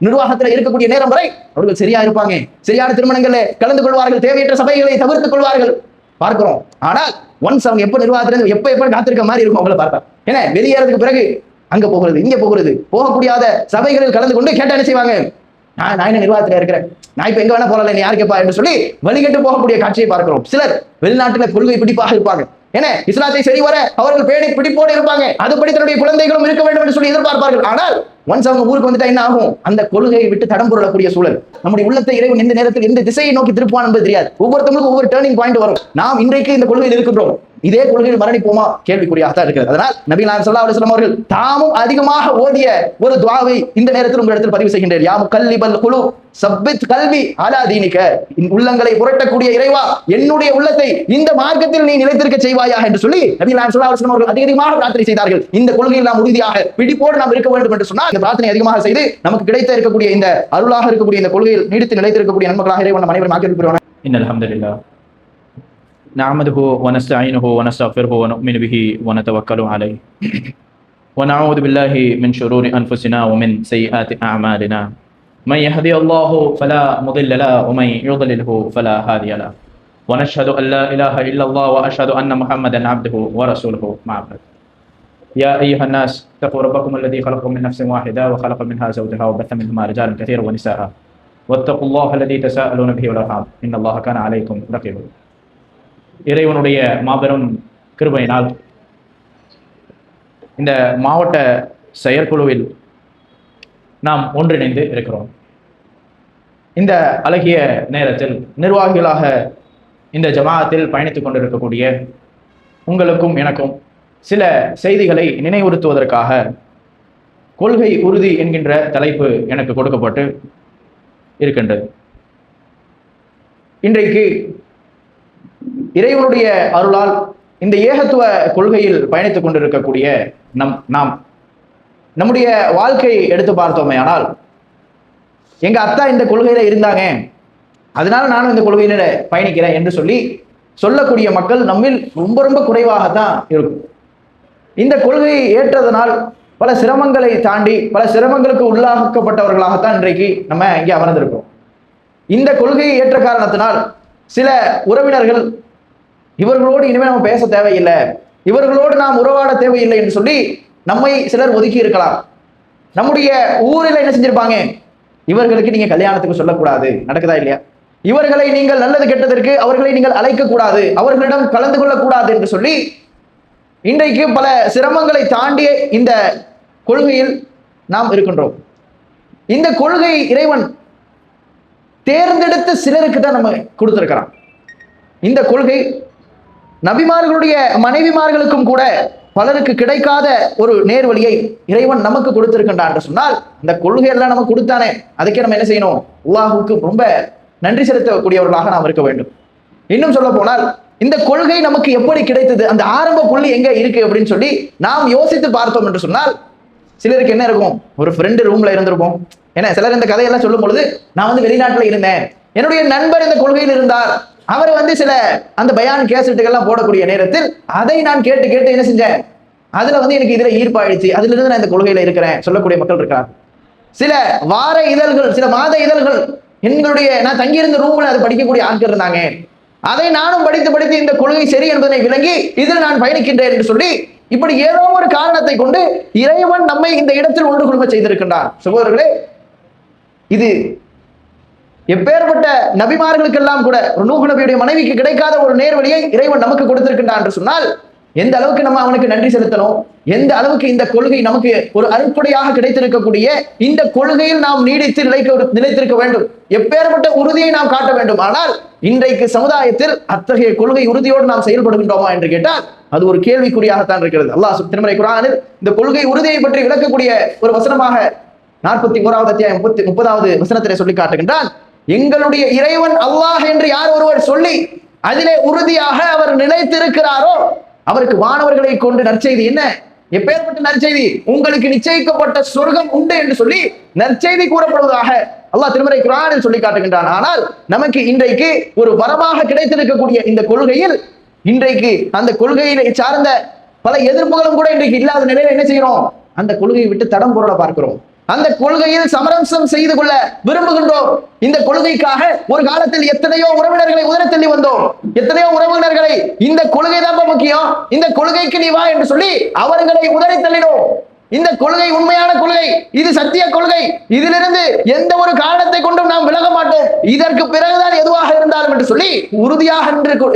நிர்வாகத்தில் இருக்கக்கூடிய நேரம் வரை அவர்கள் சரியா இருப்பாங்க, சரியான திருமணங்களை கலந்து கொள்வார்கள், தேவையற்ற சபைகளை தவிர்த்துக் கொள்வார்கள் பார்க்கிறோம். ஆனால் ஒன்ஸ் அவங்க எப்ப நிர்வாகத்திலிருந்து எப்ப காத்திருக்க மாதிரி இருக்கும் அவங்களை பார்த்தா. ஏன்னா வெளியேறதுக்கு பிறகு அங்க போகிறது இங்க போகிறது, போகக்கூடியாத சபைகளில் கலந்து கொண்டு கேட்ட என்ன செய்வாங்க, நான் என்ன நிர்வாகத்துல இருக்கிறேன், நான் இப்ப எங்க வேணா போறல, நீ யாரு கேப்பா என்று சொல்லி வழிகட்டு போகக்கூடிய காட்சியை பார்க்கிறோம். சிலர் வெளிநாட்டுல கொள்கை பிடிப்பாக இருப்பாங்க. ஏன்னா இஸ்லாத்தை சரிவர அவர்கள் பேணி பிடிப்போடு இருப்பாங்க, அதுபடி தன்னுடைய குழந்தைகளும் இருக்க வேண்டும் என்று சொல்லி எதிர்பார்ப்பார்கள். ஆனால் ஒன்ஸ் அவங்க ஊருக்கு வந்துட்டா என்ன ஆகும், அந்த கொள்கையை விட்டு தடம் புரளக்கூடிய சூழல். நம்முடைய உள்ளத்தை இறைவன் எந்த நேரத்தில் எந்த திசையை நோக்கி திருப்புவான் என்பது தெரியாது. ஒவ்வொருத்தவங்களுக்கும் ஒவ்வொரு டேர்னிங் பாயிண்ட் வரும். நாம் இன்றைக்கு இந்த கொள்கையில் இருக்கின்றோம், இதே கொள்கையில் மரணிப்போமா கேள்விக்குறியாகத்தான் இருக்கிறது. அதனால் நபி ஸல்லல்லாஹு அலைஹி வஸல்லம் அவர்கள் தாமும் அதிகமாக ஓதிய ஒரு துஆவை இந்த நேரத்தில் உங்களிடத்தில் பதிவு செய்கின்றேன். யா முகல்லிபல் குலூப் சப்பித் கல்பி அலா தீனிக, உள்ளங்களை புரட்டக்கூடிய இறைவா, என்னுடைய உள்ளத்தை இந்த மார்க்கத்தில் நீ நிலைத்திருக்க செய்வாயாக என்று சொல்லி நபி ஸல்லல்லாஹு அலைஹி வஸல்லம் அவர்கள் அதிகமாக பிரார்த்தனை செய்தார்கள். இந்த கொள்கையில் நாம் உறுதியாக பிடிப்போடு நாம் இருக்க வேண்டும் என்று சொன்னால் இந்த பிரார்த்தனை அதிகமாக செய்து நமக்கு கிடைத்த இருக்கக்கூடிய இந்த அருளாக இருக்கக்கூடிய இந்த கொள்கையில் நீடித்து நிலைத்திருக்கக்கூடிய நன்மக்களாக இறைவன் நம் அனைவரும் ஆக்கி புரிவானாக. இன்னல் ஹம்துலில்லாஹ் நஹ்மதுஹு வ நஸ்தஈனுஹு வ நஸ்தக்ஃபிருஹு வ நு'மினு பிஹி வ நதவக்கலு அலைஹி வ நஊது பில்லாஹி மின் ஷுரூரி அன்ஃபுஸினா வ மின் ஸய்யிஆத்தி அஅமாலினா من يهدي الله فلا مضل له ومن يضلله فلا هادي له ونشهد أن لا إله إلا الله وأشهد أن محمدا عبده ورسوله مع بعد. يا أيها الناس اتقوا ربكم الذي خلقكم من نفس واحدة وخلق منها زوجها وبث منهما رجالا كثيرا ونساء واتقوا الله الذي تساءلون به والأرحام إن الله كان عليكم رقيبا. இறைவனுடைய மாபெரும் கிருபையினால் இந்த மாவட்ட செயற்குழுவில் நாம் ஒன்றிணைந்து இருக்கிறோம். இந்த அழகிய நேரத்தில் நிர்வாகிகளாக இந்த ஜமாஅத்தில் பயணித்துக் கொண்டிருக்கக்கூடிய உங்களுக்கும் எனக்கும் சில செய்திகளை நினைவுறுத்துவதற்காக கொள்கை உறுதி என்கின்ற தலைப்பு எனக்கு கொடுக்கப்பட்டு இருக்கின்றது. இன்றைக்கு இறைவனுடைய அருளால் இந்த ஏகத்துவ கொள்கையில் பயணித்துக் கொண்டிருக்கக்கூடிய நாம் நம்முடைய வாழ்க்கையை எடுத்து பார்த்தோமே ஆனால், எங்க அத்தா இந்த கொள்கையில இருந்தாங்க, அதனால நானும் இந்த கொள்கையில பயணிக்கிறேன் என்று சொல்லக்கூடிய மக்கள் நம்மில் ரொம்ப ரொம்ப குறைவாகத்தான் இருக்கும். இந்த கொள்கையை ஏற்றதனால் பல சிரமங்களை தாண்டி பல சிரமங்களுக்கு உள்ளாக்கப்பட்டவர்களாகத்தான் இன்றைக்கு நம்ம இங்கே அமர்ந்திருக்கிறோம். இந்த கொள்கையை ஏற்ற காரணத்தினால் சில உறவினர்கள் இவர்களோடு இனிமேல் நம்ம பேச தேவையில்லை, இவர்களோடு நாம் உறவாட தேவையில்லை என்று சொல்லி நம்மை சிலர் ஒதுக்கி இருக்கலாம். நம்முடைய ஊரில் என்ன செஞ்சிருப்பாங்க, இவர்களுக்கு நீங்க கல்யாணத்துக்கு சொல்லக்கூடாது, நடக்குதா இல்லையா, இவர்களை நீங்கள் நல்லது கெட்டதற்கு அவர்களை நீங்கள் அழைக்க கூடாது, அவர்களிடம் கலந்து கொள்ளக்கூடாது என்று சொல்லி இன்றைக்கு பல சிரமங்களை தாண்டிய இந்த கொள்கையில் நாம் இருக்கின்றோம். இந்த கொள்கை இறைவன் தேர்ந்தெடுத்த சிலருக்கு தான் நம்ம கொடுத்திருக்கிறான். இந்த கொள்கை நபிமார்களுடைய மனைவிமார்களுக்கும் கூட பலருக்கு கிடைக்காத ஒரு நேர்வழியை இறைவன் நமக்கு கொடுத்திருக்கின்றான் என்று சொன்னால், இந்த கொள்கையெல்லாம் நமக்கு கொடுத்தானே, அதுக்கே நம்ம என்ன செய்யணும், அல்லாஹ்வுக்கு ரொம்ப நன்றி செலுத்தக்கூடியவர்களாக நாம் இருக்க வேண்டும். இன்னும் சொல்ல போனால் இந்த கொள்கை நமக்கு எப்படி கிடைத்தது, அந்த ஆரம்ப புள்ளி எங்க இருக்கு அப்படின்னு சொல்லி நாம் யோசித்து பார்த்தோம் என்று சொன்னால், சிலருக்கு என்ன இருக்கும், ஒரு ஃப்ரெண்டு ரூம்ல இருந்திருப்போம். ஏன்னா சிலர் இந்த கதையெல்லாம் சொல்லும் பொழுது, நான் வெளிநாட்டுல இருந்தேன், என்னுடைய நண்பர் இந்த கொள்கையில் இருந்தார், அவர் சில அந்த பயான் கேசட்டுகள்லாம் போடக்கூடிய நேரத்தில் அதை நான் கேட்டு என்ன செஞ்சேன், அதுல எனக்கு இதுல ஈர்ப்பாயிடுச்சு, அதுல இருந்து நான் இந்த கொள்கையில இருக்கிறேன் சொல்லக்கூடிய மக்கள் இருக்காங்க. சில வார இதழ்கள், சில மாத இதழ்கள், எங்களுடைய நான் தங்கியிருந்த ரூம்ல அதை படிக்கக்கூடிய ஆட்கள் இருந்தாங்க, அதை நானும் படித்து இந்த கொள்கை சரி என்பதனை விளங்கி இதில் நான் பயணிக்கின்றேன் என்று சொல்லி இப்படி ஏதோ ஒரு காரணத்தை கொண்டு இறைவன் நம்மை இந்த இடத்தில் ஒன்று கொள்கை செய்திருக்கின்றார். சகோதரர்களே, இது எப்பேற்பட்ட நபிமார்களுக்கெல்லாம் கூட ஒரு நூஹ் நபியுடைய மனைவிக்கு கிடைக்காத ஒரு நேர்வழியை இறைவன் நமக்கு கொடுத்திருக்கின்றான் என்று சொன்னால், எந்த அளவுக்கு நம்ம அவனுக்கு நன்றி செலுத்தணும், எந்த அளவுக்கு இந்த கொள்கை நமக்கு ஒரு அருட்கொடையாக கிடைத்திருக்கக்கூடிய இந்த கொள்கையில் நாம் நீடித்து நிலைத்திருக்க வேண்டும், எப்பேற்பட்ட உறுதியை நாம் காட்ட வேண்டும். ஆனால் இன்றைக்கு சமுதாயத்தில் அத்தகைய கொள்கை உறுதியோடு நாம் செயல்படுகின்றோமா என்று கேட்டால் அது ஒரு கேள்விக்குறியாகத்தான் இருக்கிறது. அல்லாஹ் திருமறை குர்ஆனில் இந்த கொள்கை உறுதியை பற்றி விளக்கக்கூடிய ஒரு வசனமாக 41வது அத்தியாயம் 30வது வசனத்திலே சொல்லி காட்டுகின்றான், எங்களுடைய இறைவன் அல்லாஹ் என்று யார் ஒருவர் சொல்லி அதிலே உறுதியாக அவர் நிலைத்திருக்கிறாரோ அவருக்கு வானவர்களை கொண்டு நற்செய்தி என்ன, எப்பேற்பட்ட நற்செய்தி, உங்களுக்கு நிச்சயிக்கப்பட்ட சொர்க்கம் உண்டு என்று சொல்லி நற்செய்தி கூறப்படுவதாக அல்லாஹ் திருமறை குர்ஆனில் சொல்லி காட்டுகின்றான். ஆனால் நமக்கு இன்றைக்கு ஒரு வரமாக கிடைத்திருக்கக்கூடிய இந்த கொள்கையில் இன்றைக்கு அந்த கொள்கையில சார்ந்த பல எதிர்ப்புகளும் கூட இன்றைக்கு இல்லாத நிலையில என்ன செய்யறோம், அந்த கொள்கையை விட்டு தடம் பொருள பார்க்கிறோம். அந்த கொள்கையில் சமரசம் செய்து கொள்ள விரும்புகின்றோம். இந்த கொள்கைக்காக ஒரு காலத்தில் எத்தனையோ உறவினர்களை உதறத்தள்ளி வந்தோம். எத்தனையோ உறவினர்களை இந்த கொள்கை தான் முக்கியம், இந்த கொள்கைக்கு நீ வா என்று சொல்லி அவர்களை உதறி தள்ளினோம். இந்த கொள்கை உண்மையான கொள்கை, இது சத்திய கொள்கை, இதிலிருந்து எந்த ஒரு காரணத்தை கொண்டும் நாம் விலக மாட்டோம், இதற்கு பிறகுதான் எதுவாக இருந்தாலும் என்று சொல்லி உறுதியாக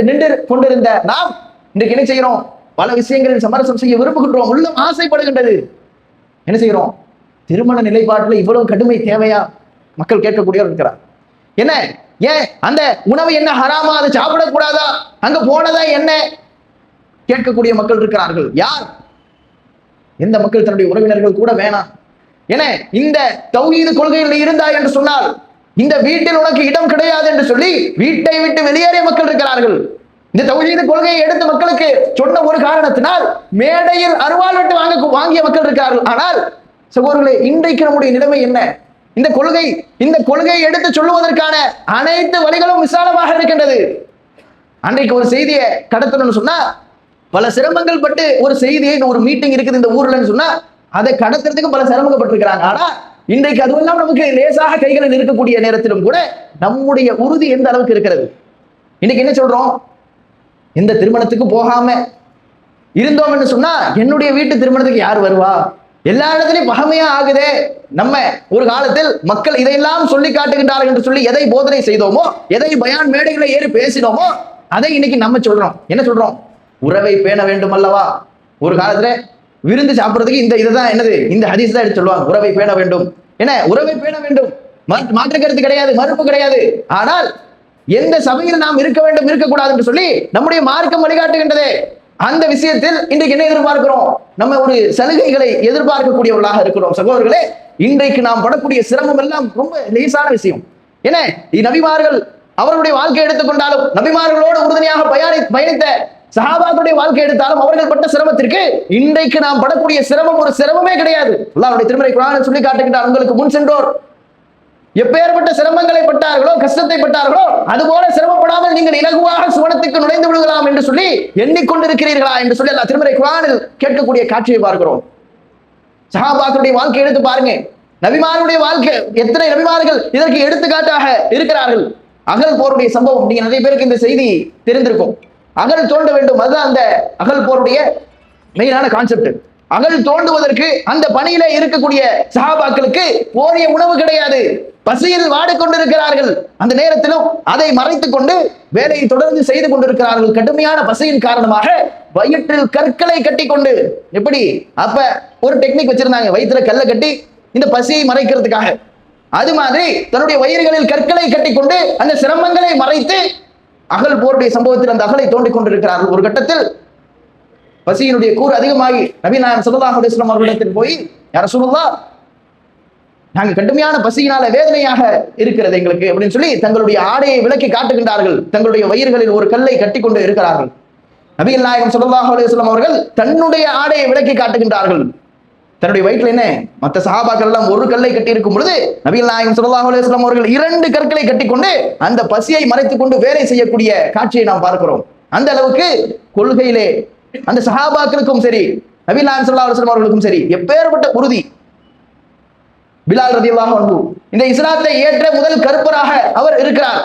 நின்று கொண்டிருந்த நாம் இன்றைக்கு என்ன செய்கிறோம்? பல விஷயங்களில் சமரசம் செய்ய விரும்புகின்றோம், உள்ளம் ஆசைப்படுகின்றது. என்ன செய்கிறோம்? திருமண நிலைப்பாட்டில் இவ்வளவு கடுமை தேவையா? மக்கள் கேட்கக்கூடியவர் இருக்கிறார். என்ன ஏன் அந்த உணவு என்ன ஹராமா, அதை சாப்பிடக்கூடாதா, அங்க போனதா என்ன கேட்கக்கூடிய மக்கள் இருக்கிறார்கள். யார்? எந்த மக்கள்? தன்னுடைய உறவினர்கள் கூட வேணாம். என இந்த தௌஹீது கொள்கையில் இருந்தா என்று சொன்னால் இந்த வீட்டில் உனக்கு இடம் கிடையாது என்று சொல்லி வீட்டை விட்டு வெளியேறிய மக்கள் இருக்கிறார்கள். இந்த தௌஹீது கொள்கையை எடுத்து மக்களுக்கு சொன்ன ஒரு காரணத்தினால் மேடையில் அருவாள் விட்டு வாங்கிய மக்கள் இருக்கிறார்கள். ஆனால் சகோதரர்களே, இன்றைக்கு நம்முடைய நிலைமை என்ன? இந்த கொள்கையை எடுத்து சொல்லுவதற்கான அனைத்து வழிகளும் விசாலமாக இருக்கின்றது. அன்றைக்கு ஒரு செய்தியை கடத்தணும்னு சொன்னா பல சிரமங்கள் பட்டு ஒரு செய்தியை, ஒரு மீட்டிங் இருக்குது இந்த ஊர்லன்னு சொன்னா அதை கடத்துறதுக்கு பல சிரமப்பட்டிருக்கிறாங்க. ஆனா இன்றைக்கு அதுவெல்லாம் நமக்கு லேசாக கைகளில் இருக்கக்கூடிய நேரத்திலும் கூட நம்முடைய உறுதி எந்த அளவுக்கு இருக்கிறது? இன்னைக்கு என்ன சொல்றோம்? எந்த திருமணத்துக்கு போகாம இருந்தோம் என்று சொன்னா என்னுடைய வீட்டு திருமணத்துக்கு யார் வருவா? எல்லா இடத்துலையும் பகமையா ஆகுதே. நம்ம ஒரு காலத்தில் மக்கள் இதையெல்லாம் சொல்லி காட்டுகின்றார்கள் என்று சொல்லி எதை போதனை செய்தோமோ, எதை பயான் மேடைகளை ஏறி பேசினோமோ அதை இன்னைக்கு நம்ம சொல்றோம். என்ன சொல்றோம்? உறவை பேண வேண்டும் அல்லவா? ஒரு காலத்துல விருந்து சாப்பிடுறதுக்கு இதுதான் என்னது, இந்த ஹதீஸ் தான் எடுத்து சொல்லுவாங்க. உறவை பேண வேண்டும், என்ன உறவை பேண வேண்டும், மாற்று கருத்து கிடையாது, மறுப்பு கிடையாது. ஆனால் எந்த சபையில் நாம் இருக்க வேண்டும், இருக்கக்கூடாது என்று சொல்லி நம்முடைய மார்க்கம் வழிகாட்டுகின்றதே. அந்த விஷயத்தில் இன்றைக்கு என்ன எதிர்பார்க்கிறோம்? நம்ம ஒரு சலுகைகளை எதிர்பார்க்கக்கூடியவர்களாக இருக்கிறோம். சகோதரர்களே, இன்றைக்கு நாம் படக்கூடிய சிரமம் எல்லாம் ரொம்ப லேசான விஷயம். ஏன்னா நபிமார்கள் அவர்களுடைய வாழ்க்கை எடுத்துக்கொண்டாலும், நபிமார்களோடு உறுதுணையாக பயணித்த சஹாபாக்களுடைய வாழ்க்கை எடுத்தாலும் அவர்கள் பட்ட சிரமத்திற்கு இன்றைக்கு நாம் படக்கூடிய சிரமம் ஒரு சிரமமே கிடையாது. அல்லாஹ்வுடைய திருமறை குர்ஆனில் சொல்லி காட்டுகின்றார், உங்களுக்கு முன் சென்றோர் எப்பேற்பட்ட சிரமங்களை பட்டார்களோ, கஷ்டத்தை பட்டார்களோ, அதுபோல சிரமப்படாமல் நீங்கள் இலகுவாக சுவனத்துக்கு நுழைந்து விடுகலாம் என்று சொல்லி எண்ணிக்கொண்டிருக்கிறீர்களா என்று சொல்லி அல்லாஹ் திருமறை குர்ஆனில் கேட்கக்கூடிய காட்சியை பார்க்கிறோம். சஹாபாக்களுடைய வாழ்க்கை எடுத்து பாருங்க. நபிமாருடைய வாழ்க்கை, எத்தனை நபிமார்கள் இதற்கு எடுத்துக்காட்டாக இருக்கிறார்கள். அகல் போருடைய சம்பவம் நீங்க நிறைய பேருக்கு இந்த செய்தி தெரிந்திருக்கும். அகல் தோண்ட வேண்டும், அதுதான் அந்த அகல் போருடைய மெயினான கான்செப்ட். அகல் தோண்டுவதற்கு அந்த பணியில இருக்கக்கூடிய சஹாபாக்களுக்கு போதிய உணவு கிடையாது, பசியில் வாடிக்கொண்டிருக்கிறார்கள். அந்த நேரத்திலும் அதை மறைத்துக் கொண்டு வேலையை தொடர்ந்து செய்து கொண்டிருக்கிறார்கள். கடுமையான பசியின் காரணமாக வயிற்றில் கற்களை கட்டி கொண்டு, எப்படி அப்ப ஒரு டெக்னிக் வச்சிருந்தாங்க, வயிற்றுல கல்லை கட்டி இந்த பசியை மறைக்கிறதுக்காக. அது மாதிரி தன்னுடைய வயிறுகளில் கற்களை கட்டி கொண்டு அந்த சிரமங்களை மறைத்து அகல் போருடைய சம்பவத்தில் அந்த அகலை தோண்டிக் கொண்டிருக்கிறார்கள். ஒரு கட்டத்தில் பசியினுடைய கூறு அதிகமாகி நபி நாயகம் ஸல்லல்லாஹு அலைஹி வஸல்லம் அவர்களிடத்தில் போய், யா ரசூலுல்லாஹ், நாங்க கடுமையான பசியினால வேதனையாக இருக்கிறது எங்களுக்கு அப்படின்னு சொல்லி தங்களுடைய ஆடையை விலக்கி காட்டுகின்றார்கள். தங்களுடைய வயிறுகளில் ஒரு கல்லை கட்டி கொண்டு இருக்கிறார்கள். நபிகள் நாயகம் ஸல்லல்லாஹு அலைஹி வஸல்லம் அவர்கள் தன்னுடைய ஆடையை விலக்கி காட்டுகின்றார்கள். தன்னுடைய வயிற்றில் என்ன, மற்ற சஹாபாக்கள் எல்லாம் ஒரு கல்லை கட்டி இருக்கும் பொழுது நபிகள் நாயகம் ஸல்லல்லாஹு அலைஹி வஸல்லம் அவர்கள் 2 கற்களை கட்டிக்கொண்டு அந்த பசியை மறைத்துக் கொண்டு வேலை செய்யக்கூடிய காட்சியை நாம் பார்க்கிறோம். அந்த அளவுக்கு கொள்கையிலே அந்த சஹாபாக்களுக்கும் சரி, நபிகள் நாயகம் ஸல்லல்லாஹு அலைஹி வஸல்லம் அவர்களுக்கும் சரி எப்பேற்பட்ட உறுதி. பிலால் ரலியல்லாஹு அன்ஹு இந்த இஸ்லாத்தை ஏற்ற முதல் கருப்பராக அவர் இருக்கிறார்.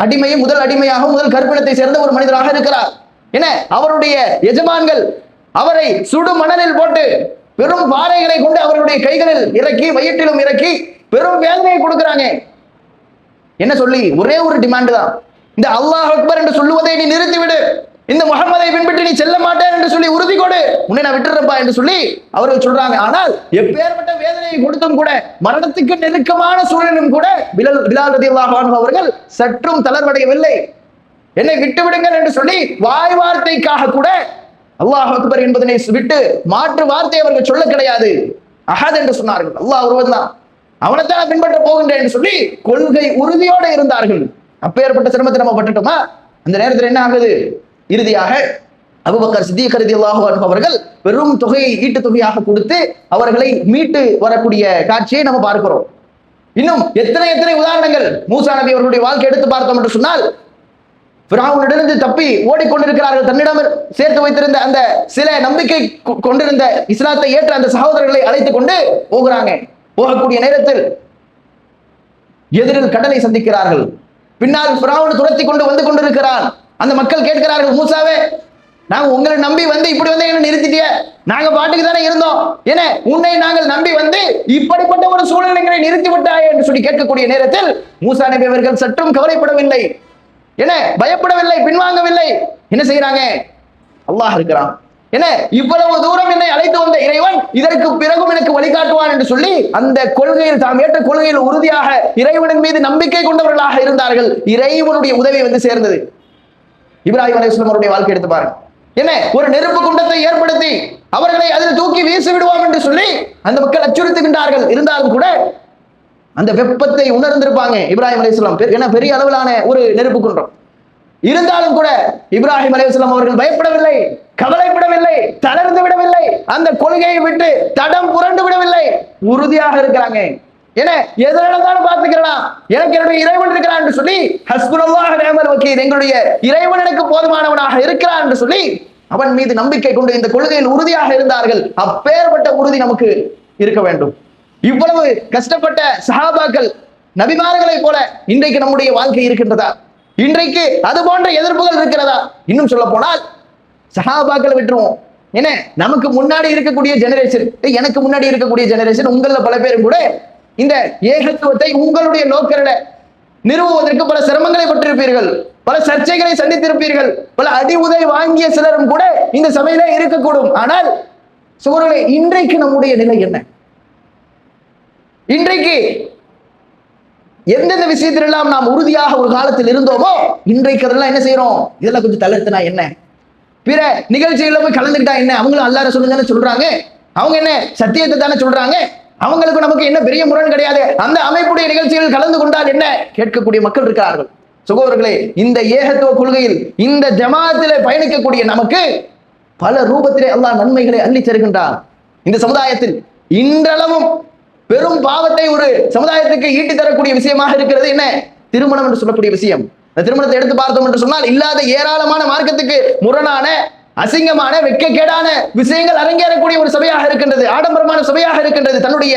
முதல் அடிமையாக முதல் கருப்பினத்தை சேர்ந்த ஒரு மனிதராக இருக்கிறார். என அவருடைய எஜமான்கள் அவரை சுடு மணலில் போட்டு பெரும் பாறைகளை கொண்டு அவருடைய கைகளில் இறக்கி வயிற்றிலும் இறக்கி பெரும் வேதனையை கொடுக்கிறாங்க. என்ன சொல்லி? ஒரே ஒரு டிமாண்ட் தான், இந்த அல்லாஹ் அக்பர் என்று சொல்லுவதை நீ நிறுத்திவிடு, இந்த முஹம்மதை பின்பற்றி நீ செல்ல மாட்டேன் என்று சொல்லி உறுதி கொடு, உன்னை நான் விட்டுறப்பா என்று சொல்லி அவர்கள் சொல்றாங்க. ஆனால் எப்பேற்பட்ட வேதனையை கொடுத்தும் கூட, மரணத்துக்கு நெருக்கமான சூழலும் கூட பிலால் ரலியல்லாஹு அன்ஹு அவர்கள் சற்றும் தளர்வடையவில்லை. என்னை விட்டு விடுங்கள் என்று சொல்லி வாய் வார்த்தைக்காக கூட அல்லாஹ் அக்பர் என்பதனை விட்டு மாற்று வார்த்தை அவர்கள் சொல்ல கிடையாது. அஹத் என்று சொன்னார்கள். அல்லாஹ் ஒருவன் தான், அவனைத்தான் பின்பற்ற போகின்றேன் என்று சொல்லி கொள்கை உறுதியோடு இருந்தார்கள். அப்பேற்பட்ட சிரமத்தை நம்ம பட்டுட்டோமா? அந்த நேரத்தில் என்ன ஆகுது? இறுதியாக அபூபக்கர் சித்தீக் ரலியல்லாஹு அன்ஹு அவர்கள் பெரும் தொகையை ஈட்டு தொகையாக கொடுத்து அவர்களை மீட்டு வரக்கூடிய காட்சியை நம்ம பார்க்கிறோம். இன்னும் எத்தனை உதாரணங்கள். மூசா நபி அவர்களுடைய வாழ்க்கை எடுத்து பார்த்தோம் என்று சொன்னால், ஃபிரௌனிடமிருந்து தப்பி ஓடிக்கொண்டிருக்கிறார்கள். தன்னிடம் சேர்த்து வைத்திருந்த அந்த சில நம்பிக்கை கொண்டிருந்த இஸ்லாத்தை ஏற்ற அந்த சகோதரர்களை அழைத்துக் கொண்டு போகிறாங்க. போகக்கூடிய நேரத்தில் எதிரில் கடலை சந்திக்கிறார்கள். பின்னால் ஃபிரௌன் துரத்தி கொண்டு வந்து கொண்டிருக்கிறான். அந்த மக்கள் கேட்கிறார்கள், மூசாவே, நாங்க உங்களை நம்பி வந்து இப்படி வந்து என்ன நிறுத்திட்டிய? நாங்க பாட்டுக்கு தானே இருந்தோம், ஏன்னா உன்னை நாங்கள் நம்பி வந்து இப்படிப்பட்ட ஒரு சூழ்நிலைகளை நிறுத்தி விட்டாயே என்று சொல்லி கேட்கக்கூடிய நேரத்தில் மூசா நபி அவர்கள் சற்றும் கவலைப்படவில்லை, என்ன பயப்படவில்லை, பின்வாங்கவில்லை. என்ன செய்யறாங்க? அல்லாஹ் இருக்கிறான், என்ன இவ்வளவு தூரம் என்னை அழைத்து வந்த இறைவன் இதற்கு பிறகும் எனக்கு வழிகாட்டுவான் என்று சொல்லி அந்த கொள்கையில், தாம் ஏற்ற கொள்கையில் உறுதியாக இறைவனின் மீது நம்பிக்கை கொண்டவர்களாக இருந்தார்கள். இறைவனுடைய உதவி வந்து சேர்ந்தது. இப்ராஹிம் அலைஹிஸ்ஸலாம் அவருடைய வாழ்க்கை எடுத்து பாருங்க. என்ன ஒரு நெருப்பு குண்டத்தை ஏற்படுத்தி அவர்களை அதில் தூக்கி வீசி விடுவோம் என்று சொல்லி அந்த மக்கள் அச்சுறுத்துகின்றார்கள். இருந்தாலும் கூட அந்த வெப்பத்தை உணர்ந்திருப்பாங்க இப்ராஹிம் அலைஹிஸ்ஸலாம். ஏன்னா பெரிய அளவிலான ஒரு நெருப்பு குன்றம். இருந்தாலும் கூட இப்ராஹிம் அலைஹிஸ்ஸலாம் அவர்கள் பயப்படவில்லை, கவலைப்படவில்லை, தளர்ந்து விடவில்லை, அந்த கொள்கையை விட்டு தடம் புரண்டு விடவில்லை, உறுதியாக இருக்கிறாங்க. ஏன்னா எதனாலும் பார்த்துக்கலாம், எனக்கு என்னுடைய இறைவன் இருக்கிறான் என்று சொல்லி ஹஸ்புனல்லாஹ் நிஅமல் வக்கீல், எங்களுடைய இறைவன் எனக்கு போதுமானவனாக இருக்கிறான் என்று சொல்லி அவன் மீது நம்பிக்கை கொண்டு இந்த கொள்கையில் உறுதியாக இருந்தார்கள். அப்பேற்பட்ட உறுதி நமக்கு இருக்க வேண்டும். இவ்வளவு கஷ்டப்பட்ட சஹாபாக்கள், நபிமார்களை போல இன்றைக்கு நம்முடைய வாழ்க்கை இருக்கின்றதா? இன்றைக்கு அது போன்ற எதிர்ப்புகள் இருக்கிறதா? இன்னும் சொல்ல போனால் சஹாபாக்களை விட்டுருவோம், என்ன நமக்கு முன்னாடி இருக்கக்கூடிய ஜெனரேஷன், எனக்கு முன்னாடி இருக்கக்கூடிய ஜெனரேஷன், உங்கள பல பேரும் கூட இந்த ஏகத்துவத்தை உங்களுடைய நோக்கரில நிறுவுவதற்கு பல சிரமங்களை பட்டிருப்பீர்கள், பல சர்ச்சைகளை சந்தித்திருப்பீர்கள், பல அடி உதை வாங்கிய சிலரும் கூட இந்த சபையிலே இருக்கக்கூடும். ஆனால் சகோதரர்களே, இன்றைக்கு நம்முடைய நிலை என்ன? இன்றைக்கு எந்தெந்த விஷயத்திலெல்லாம் நாம் உறுதியாக ஒரு காலத்தில் இருந்தோமோ இன்றைக்கு அதெல்லாம் என்ன செய்யறோம்? இதெல்லாம் கொஞ்சம் தளர்த்தினா என்ன, பிற நிகழ்ச்சிகள்ல போய் கலந்துக்கிட்டா என்ன, அவங்களும் அல்லாஹ் ரசூலுல்லாஹ் தானே சொல்றாங்க, அவங்க என்ன சத்தியத்தை தானே சொல்றாங்க, அவங்களுக்கு நமக்கு என்ன பெரிய முரண் கிடையாது, அந்த அமைப்புடைய நிகழ்ச்சிகள் கலந்து கொண்டால் என்ன கேட்கக்கூடிய மக்கள் இருக்கிறார்கள். சகோதரர்களே, இந்த ஏகத்துவ கொள்கையில் இந்த ஜமாஅத்திலே பயணிக்கக்கூடிய நமக்கு பல ரூபத்திலே அல்லாஹ் நன்மைகளை அள்ளி தருகின்றார். இந்த சமுதாயத்தில் இன்றளவும் பெரும் பாவத்தை ஒரு சமுதாயத்துக்கு ஈட்டி தரக்கூடிய விஷயமாக இருக்கிறது என்ன? திருமணம் என்று சொல்லக்கூடிய விஷயம். இந்த திருமணத்தை எடுத்து பார்த்தோம் என்று சொன்னால் இல்லாத ஏராளமான மார்க்கத்துக்கு முரணான, அசிங்கமான, வெட்கக்கேடான விஷயங்கள் அரங்கேறக்கூடிய ஒரு சபையாக இருக்கின்றது, ஆடம்பரமான சபையாக இருக்கின்றது, தன்னுடைய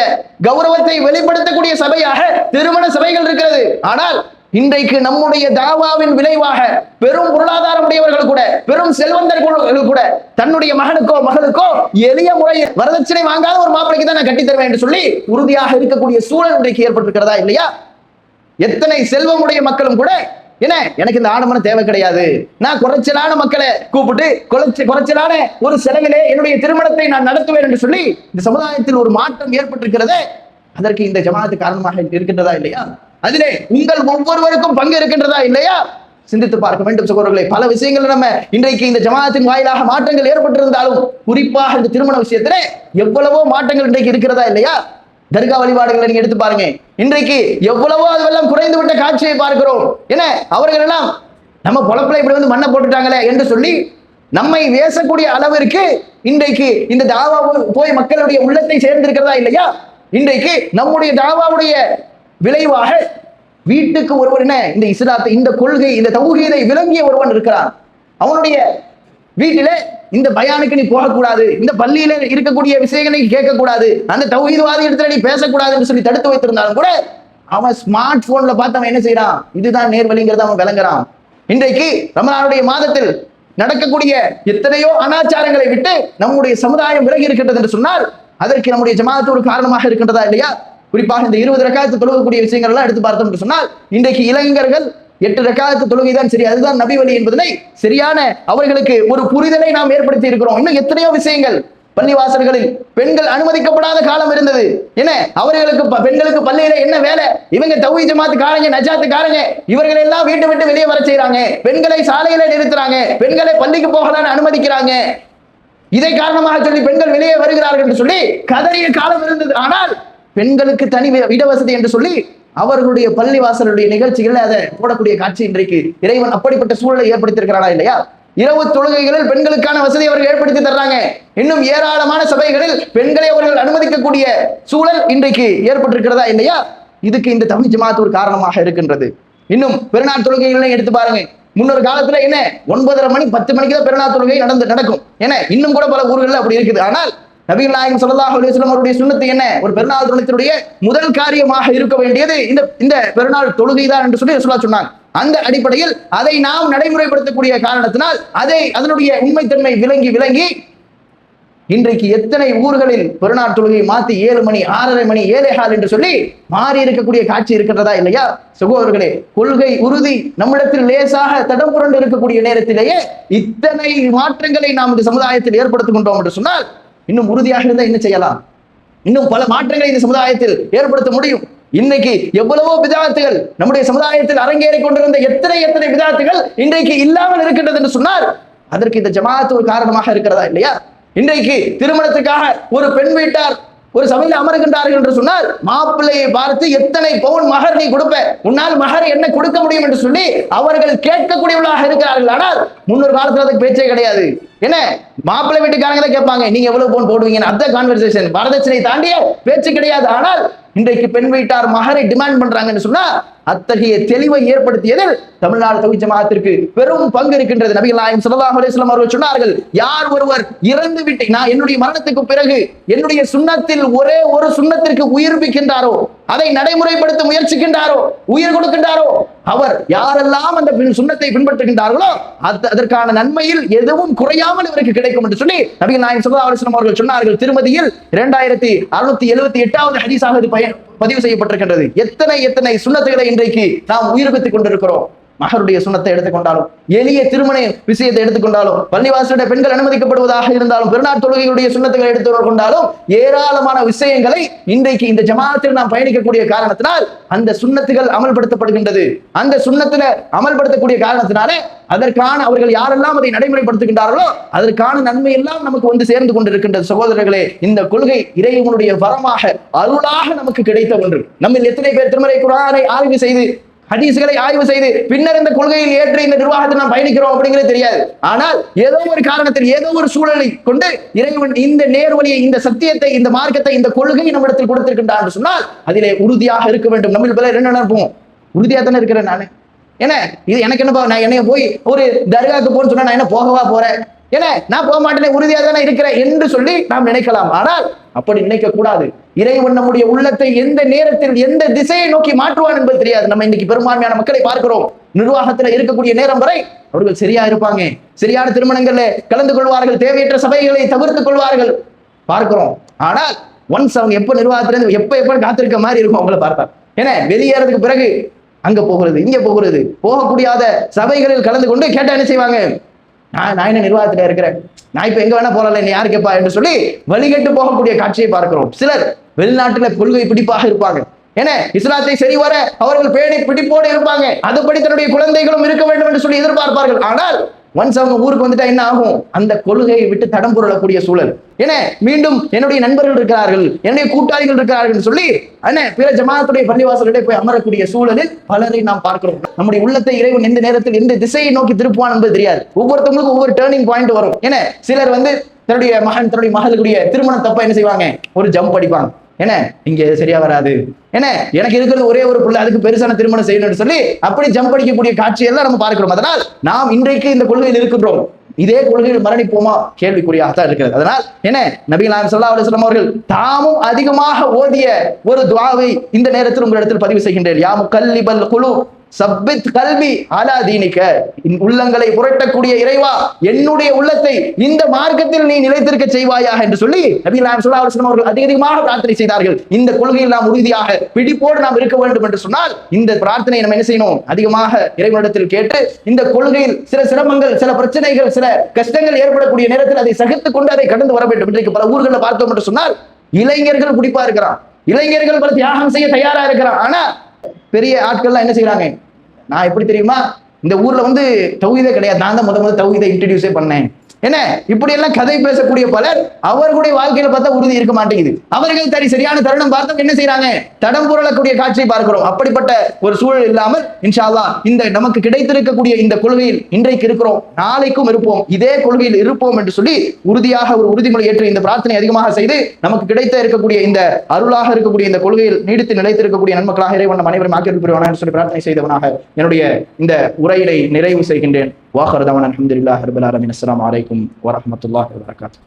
கௌரவத்தை வெளிப்படுத்தக்கூடிய சபையாக திருமண சபைகள் இருக்கிறது. ஆனால் இன்றைக்கு நம்முடைய தாவாவின் விளைவாக பெரும் பொருளாதாரம் உடையவர்கள் கூட, பெரும் செல்வந்தர்கள் கூட தன்னுடைய மகனுக்கோ மகளுக்கோ எளிய முறையில் வரதட்சணை வாங்காத ஒரு மாப்பிளைக்கு தான் நான் கட்டி தருவேன் என்று சொல்லி உறுதியாக இருக்கக்கூடிய சூழல் இன்றைக்கு ஏற்பட்டிருக்கிறதா இல்லையா? எத்தனை செல்வமுடைய மக்களும் கூட என்ன, எனக்கு இந்த ஆடம்பரம் தேவை கிடையாது, நான் குறைச்சலான மக்களை கூப்பிட்டு குறைச்சலான ஒரு செலவிலே என்னுடைய திருமணத்தை நான் நடத்துவேன் என்று சொல்லி இந்த சமுதாயத்தில் ஒரு மாற்றம் ஏற்பட்டிருக்கிறது. அதற்கு இந்த ஜமாஅத்து காரணமாக இருக்கின்றதா இல்லையா? அதிலே உங்கள் ஒவ்வொருவருக்கும் பங்கு இருக்கின்றதா இல்லையா? சிந்தித்து பார்க்க வேண்டும் சகோதரர்களே. பல விஷயங்கள் நம்ம இன்றைக்கு இந்த ஜமாஅத்தின் வாயிலாக மாற்றங்கள் ஏற்பட்டிருந்தாலும் குறிப்பாக இந்த திருமண விஷயத்திலே எவ்வளவோ மாற்றங்கள் இன்றைக்கு இருக்கிறதா இல்லையா? தர்கா வழிபாடுகளை நீங்க எடுத்து பாருங்க, இன்றைக்கு எவ்வளவோ அதுவெல்லாம் குறைந்து விட்ட காட்சியை பார்க்கிறோம். என்ன அவர்கள் எல்லாம் நம்ம பொழப்பில் இப்படி வந்து மண்ணை போட்டுட்டாங்களே என்று சொல்லி நம்மை வேசக்கூடிய அளவிற்கு இன்றைக்கு இந்த தாவா போய் மக்களுடைய உள்ளத்தை சேர்ந்திருக்கிறதா இல்லையா? இன்றைக்கு நம்முடைய தாவாவுடைய விளைவாக வீட்டுக்கு ஒருவர் என்ன, இந்த இஸ்லாத்தை, இந்த கொள்கை, இந்த தௌஹீதை விளங்கிய ஒருவன் இருக்கிறான், அவனுடைய வீட்டிலே இந்த பயானுக்கு நீ போகக்கூடாது, இந்த பள்ளியில இருக்கக்கூடிய விஷயங்களை கேட்கக்கூடாது, அந்த தௌஹீத்வாதி இடத்துல நீ பேசக்கூடாதுன்னு சொல்லி தடுத்து வைத்திருந்தாலும் கூட அவன் ஸ்மார்ட் போன்ல பார்த்து அவன் என்ன செய்யறான், இதுதான் நேர்வழிங்கிறத அவன் விளங்குறான். இன்றைக்கு ரமலானுடைய மாதத்தில் நடக்கக்கூடிய எத்தனையோ அனாச்சாரங்களை விட்டு நம்முடைய சமுதாயம் விலகி இருக்கின்றது என்று சொன்னால் அதற்கு நம்முடைய ஜமாஅத்து ஒரு காரணமாக இருக்கின்றதா இல்லையா? குறிப்பாக இந்த 20 ரக்காத்து தொழுகக்கூடிய விஷயங்கள் எல்லாம் எடுத்து பார்த்தோம் என்று சொன்னால் இன்றைக்கு இளைஞர்கள் 8 ரக்காத்து தொழுகை தான் சரி, அதுதான் நபி வழி என்பதனை சரியான அவர்களுக்கு ஒரு புரிதலை நாம் ஏற்படுத்தி இருக்கிறோம். இன்னும் எத்தனையோ விஷயங்கள், பள்ளிவாசல்களில் பெண்கள் அனுமதிக்கப்படாத காலம் இருந்தது. என்ன அவர்களுக்கு பெண்களுக்கு பள்ளியில என்ன வேலை, இவங்க தௌஹீத் ஜமாத்துக்காரங்க, நஜாத்துக்காரங்க, இவர்கள் எல்லாம் வீட்டை விட்டு வெளியே வர செய்யறாங்க, பெண்களை சாலையில நிறுத்துறாங்க, பெண்களை பள்ளிக்கு போகலான்னு அனுமதிக்கிறாங்க, இதை காரணமாக சொல்லி பெண்கள் வெளியே வருகிறார்கள் என்று சொல்லி கதறிய காலம் இருந்தது. ஆனால் பெண்களுக்கு தனி இடவசதி என்று சொல்லி அவர்களுடைய பள்ளிவாசலுடைய நிகழ்ச்சிகள் அதை போடக்கூடிய காட்சி இன்றைக்கு இறைவன் அப்படிப்பட்ட சூழலை ஏற்படுத்தியிருக்கிறானா இல்லையா? இரவு தொழுகைகளில் பெண்களுக்கான வசதி அவர்கள் ஏற்படுத்தி தர்றாங்க. இன்னும் ஏராளமான சபைகளில் பெண்களை அவர்கள் அனுமதிக்கக்கூடிய சூழல் இன்றைக்கு ஏற்பட்டிருக்கிறதா இல்லையா? இதுக்கு இந்த தமிழ் ஜமாஅத் ஒரு காரணமாக இருக்கின்றது. இன்னும் பெருநாள் தொழுகைகளை எடுத்து பாருங்க. முன்னொரு காலத்துல என்ன 9:30 மணி 10 மணிக்கு தான் பெருநாள் தொழுகை நடக்கும். ஏன்னா இன்னும் கூட பல ஊர்களில் அப்படி இருக்குது. ஆனால் நபிகள் நாயகம் ஸல்லல்லாஹு அலைஹி வஸல்லம் அவருடைய சுன்னத்து என்ன? ஒரு பெருநாள் தொழுகையுடைய முதல் காரியமாக இருக்க வேண்டியது இந்த பெருநாள் தொழுகை தான் என்று சொல்லி ரசூலுல்லாஹ் சொன்னாங்க. அந்த அடிப்படையில் அதை நாம் நடைமுறைப்படுத்தக்கூடிய காரணத்தினால் அதனுடைய உண்மைத்தன்மை விளங்கி இன்றைக்கு எத்தனை ஊர்களில் பெருநாள் தொழுகையை மாத்தி 7 மணி 6:30 மணி 7:15 என்று சொல்லி மாறி இருக்கக்கூடிய காட்சி இருக்கிறதா இல்லையா? சகோதரர்களே, கொள்கை உறுதி நம்மிடத்தில் லேசாக தடம் புரண்டு இருக்கக்கூடிய நேரத்திலேயே இத்தனை மாற்றங்களை நாம் இந்த சமுதாயத்தில் ஏற்படுத்துகின்றோம் என்று சொன்னால் இன்னும் உறுதியாக இருந்தால் என்ன செய்யலாம்? இன்னும் பல மாற்றங்களை இந்த சமுதாயத்தில் ஏற்படுத்த முடியும். இன்னைக்கு எவ்வளவோ பிதாத்துகள் நம்முடைய சமுதாயத்தில் அரங்கேறி கொண்டிருந்த எத்தனை பிதாத்துகள் இன்றைக்கு இல்லாமல் இருக்கின்றது என்று சொன்னால் அதற்கு இந்த ஜமாஅத் ஒரு காரணமாக இருக்கிறதா இல்லையா? இன்றைக்கு திருமணத்துக்காக ஒரு பெண் வீட்டார் ஒரு சபையில் அமர்கின்றார்கள் என்று சொன்னால் மாப்பிள்ளையை பார்த்து எத்தனை பவுன் மகர் நீ கொடுப்ப, உன்னால் மகர் என்ன கொடுக்க முடியும் என்று சொல்லி அவர்கள் கேட்கக்கூடியவர்களாக இருக்கிறார்கள். ஆனால் முன்னொரு காலத்துல அதுக்கு பேச்சே கிடையாது. என்ன மாப்பிள்ளை வீட்டுக்காரங்க தான் கேட்பாங்க, நீங்க எவ்வளவு பவுன் போடுவீங்க, அந்த கான்வர்சேஷன் வரதட்சணை தாண்டிய பேச்சு கிடையாது. ஆனால் இன்றைக்கு பெண் வீட்டார் மகரை டிமாண்ட் பண்றாங்கன்னு சொன்னா அத்தகைய தெளிவை ஏற்படுத்தியதில் தமிழ்நாடு தௌஹீத் ஜமாஅத்திற்கு பெரும் பங்கு இருக்கின்றது. நபிகள் நாயகம் ஸல்லல்லாஹு அலைஹி வஸல்லம் அவர்கள் சொன்னார்கள், யார் ஒருவர் இறந்து விட்டு நான் என்னுடைய மரணத்துக்கு பிறகு என்னுடைய சுன்னத்தில் ஒரே ஒரு சுன்னத்திற்கு உயிர்ப்பிக்கின்றாரோ, அதை நடைமுறைப்படுத்த முயற்சிக்கின்றாரோ, உயிர் கொடுக்கின்றாரோ, அவர் யாரெல்லாம் அந்த சுன்னத்தை பின்பற்றுகின்றார்களோ அதற்கான நன்மையில் எதுவும் குறையாமல் இவருக்கு கிடைக்கும் என்று சொல்லி நபிகள் நாயகம் ஸல்லல்லாஹு அலைஹி வஸல்லம் அவர்கள் சொன்னார்கள். திருமதியில் 2678வது ஹதீஸாக இது பதிவு செய்யப்பட்டிருக்கின்றது. எத்தனை சுன்னத்துகளை இன்றைக்கு நாம் உயிர்ப்பித்துக் கொண்டிருக்கிறோம். மகருடைய சுன்னத்தை எடுத்துக்கொண்டாலும், எளிய திருமண விஷயத்தை எடுத்துக்கொண்டாலும், பள்ளிவாசலுடைய பெண்கள் அனுமதிக்கப்படுவதாக இருந்தாலும், பெருநாள் தொழுகையுடைய சுன்னத்துகளை எடுத்துக்கொண்டாலும் ஏராளமான விஷயங்களை இன்றைக்கு இந்த ஜமாஅத்தில் நாம் பயணிக்கக்கூடிய காரணத்தினால் அந்த சுன்னத்துகள் அமல்படுத்தப்படுகின்றது. அந்த சுன்னத்துல அமல்படுத்தக்கூடிய காரணத்தினாலே அதற்கான அவர்கள் யாரெல்லாம் அதை நடைமுறைப்படுத்துகின்றார்களோ அதற்கான நன்மை எல்லாம் நமக்கு வந்து சேர்ந்து கொண்டிருக்கின்றது. சகோதரர்களே, இந்த கொள்கை இறைவனுடைய வரமாக அருளாக நமக்கு கிடைத்த ஒன்று. நம்மில் எத்தனை பேர் திருமறை குர்ஆனை ஆய்வு செய்து ஹதீஸ்களை ஆய்வு செய்து பின்னர் இந்த கொள்கையில் ஏற்று இந்த நிர்வாகத்தை நாம் பயணிக்கிறோம் அப்படிங்கிறது தெரியாது. ஆனால் ஏதோ ஒரு காரணத்தில் ஏதோ ஒரு சூழலை கொண்டு இறைவன் இந்த நேர்வழியை, இந்த சத்தியத்தை, இந்த மார்க்கத்தை, இந்த கொள்கையை நம்மிடத்தில் கொடுத்திருக்கின்றான் என்று சொன்னால் அதிலே உறுதியாக இருக்க வேண்டும். நம்ம பல என்ன நினைப்போம், உறுதியா தானே இருக்கிறேன் நானு, என்ன இது எனக்கு என்னப்பா, நான் என்னைய போய் ஒரு தர்காக்கு போன்னு சொன்னா நான் என்ன போகவா போறேன், ஏன்னா நான் போக மாட்டேன், உறுதியா தானே இருக்கிறேன் என்று சொல்லி நாம் நினைக்கலாம். ஆனால் அப்படி நினைக்க கூடாது. இறைவன் நம்முடைய உள்ளத்தை எந்த நேரத்தில் எந்த திசையை நோக்கி மாற்றுவான் என்பது தெரியாது. நம்ம இன்னைக்கு பெரும்பான்மையான மக்களை பார்க்கிறோம், நிர்வாகத்துல இருக்கக்கூடிய நேரம் வரை அவர்கள் சரியா இருப்பாங்க, சரியான திருமணங்கள்ல கலந்து கொள்வார்கள், தேவையற்ற சபைகளை தவிர்த்துக் கொள்வார்கள் பார்க்கிறோம். ஆனால் ஒன்ஸ் அவங்க எப்ப நிர்வாகத்திலிருந்து எப்ப காத்திருக்க மாதிரி இருக்கும் அவங்களை பார்த்தா. ஏன்னா வெளியேறதுக்கு பிறகு அங்க போகிறது இங்க போகிறது போகக்கூடியாத சபைகளில் கலந்து கொண்டு கேட்டா என்ன செய்வாங்க, நான் என்ன நிர்வாகத்துல இருக்கிறேன், நான் இப்ப எங்க வேணா போறல, என்ன யாரு கேட்பா என்று சொல்லி வழிகட்டு போகக்கூடிய காட்சியை பார்க்கிறோம். சிலர் வெளிநாட்டுல கொள்கை பிடிப்பாக இருப்பாங்க, ஏன்னா இஸ்லாத்தை சரிவர அவர்கள் பேணி பிடிப்போடு இருப்பாங்க, அதுபடி தன்னுடைய குழந்தைகளும் இருக்க வேண்டும் என்று சொல்லி எதிர்பார்ப்பார்கள். ஆனால் ஒன்ஸ் அவங்க ஊருக்கு வந்துட்டா என்ன ஆகும், அந்த கொள்கையை விட்டு தடம் புரளக்கூடிய சூழல். ஏன்னா மீண்டும் என்னுடைய நண்பர்கள் இருக்கிறார்கள், என்னுடைய கூட்டாளிகள் இருக்கிறார்கள் சொல்லி பிற ஜமாஅத்துடைய பள்ளிவாசலிடையே போய் அமரக்கூடிய சூழலில் பலரை நாம் பார்க்கிறோம். நம்முடைய உள்ளத்தை இறைவன் எந்த நேரத்தில் எந்த திசையை நோக்கி திருப்புவான் என்பது தெரியாது. ஒவ்வொருத்தவங்களுக்கும் ஒவ்வொரு டேர்னிங் பாயிண்ட் வரும். ஏன்னா சிலர் தன்னுடைய மகளுடைய திருமணம் தப்பா என்ன செய்வாங்க, ஒரு ஜம்ப் அடிப்பாங்க, என்ன இங்க சரியா வராது, என்ன எனக்கு இருக்கிறது ஒரே ஒரு பிள்ளை, அதுக்கு பெருசான திருமணம் செய்யணும்னு சொல்லி அப்படி ஜம்ப் அடிக்கக்கூடிய காட்சியெல்லாம் நம்ம பார்க்கிறோம். அதனால் நாம் இன்றைக்கு இந்த கொள்கையில் இருக்கின்றோம், இதே கொள்கையில் மரணிப்போமா கேள்விக்குறியாகத்தான் இருக்கிறது. அதனால் என்ன நபிகள் நாயகம் ஸல்லல்லாஹு அலைஹி வஸல்லம் அவர்கள் தாமும் அதிகமாக ஓதிய ஒரு துஆவை இந்த நேரத்தில் உங்களிடத்தில் பதிவு செய்கின்றேன். யா முகல்லிபல் குலூப் சப்பித் கல்வி அலா தீனிக, உள்ளங்களை புரட்டக்கூடிய இறைவா என்னுடைய உள்ளத்தை இந்த மார்க்கத்தில் நீ நிலைத்திருக்க செய்வாயாக என்று சொல்லி நபிகள் நாயகம் ஸல்லல்லாஹு அலைஹி வஸல்லம் அவர்கள் அதிகமாக பிரார்த்தனை செய்தார்கள். இந்த கொள்கையில் நாம் உறுதியாக பிடிப்போடு நாம் இருக்க வேண்டும் என்று சொன்னால் இந்த பிரார்த்தனை நம்ம என்ன செய்யணும், அதிகமாக இறைவனிடத்தில் கேட்டு இந்த கொள்கையில் சில சிரமங்கள், சில பிரச்சனைகள், சில கஷ்டங்கள் ஏற்படக்கூடிய நேரத்தில் அதை சகித்துக் கொண்டு அதை கடந்து வர வேண்டும். இன்றைக்கு பல ஊர்களில் பார்த்தோம் என்று சொன்னால் இளைஞர்கள் பிடிப்பா இருக்கிறான், இளைஞர்கள் பல தியாகம் செய்ய தயாரா இருக்கிறான். ஆனா பெரிய ஆட்கள்லாம் என்ன செய்யறாங்க, நான் எப்படி தெரியுமா, இந்த ஊர்ல தௌஹீதே கிடையாது, நான் தான் முதல் தௌஹீதை இன்ட்ரோடியூஸே பண்ணேன், என்ன இப்படி எல்லாம் கதை பேசக்கூடிய பலர் அவர்களுடைய வாழ்க்கையில பார்த்தா உறுதி இருக்க மாட்டேங்குது. அவர்கள் சரியான தருணம் பார்த்தோம் என்ன செய்யறாங்க, தடம் புரளக்கூடிய காட்சியை பார்க்கிறோம். அப்படிப்பட்ட ஒரு சூழல் இல்லாமல் இன்ஷா அல்லாஹ் இந்த நமக்கு கிடைத்திருக்கக்கூடிய இந்த கொள்கையில் இன்றைக்கு இருக்கிறோம், நாளைக்கும் இருப்போம், இதே கொள்கையில் இருப்போம் என்று சொல்லி உறுதியாக ஒரு உறுதிமொழி ஏற்று இந்த பிரார்த்தனை அதிகமாக செய்து நமக்கு கிடைத்த இருக்கக்கூடிய இந்த அருளாக இருக்கக்கூடிய இந்த கொள்கையில் நீடித்து நிலைத்திருக்கக்கூடிய நன்மக்களாக இறைவன் அனைவரும் ஆக்கியிருப்பான என்று சொல்லி பிரார்த்தனை செய்தவனாக என்னுடைய இந்த உரையினை நிறைவு செய்கின்றேன். வாஹர் தவான் அல்ஹம்துலில்லாஹி ரப்பில் ஆலமீன். அஸ்ஸலாமு அலைக்கும் வரஹ்மத்துல்லாஹி வபரகாத்துஹு.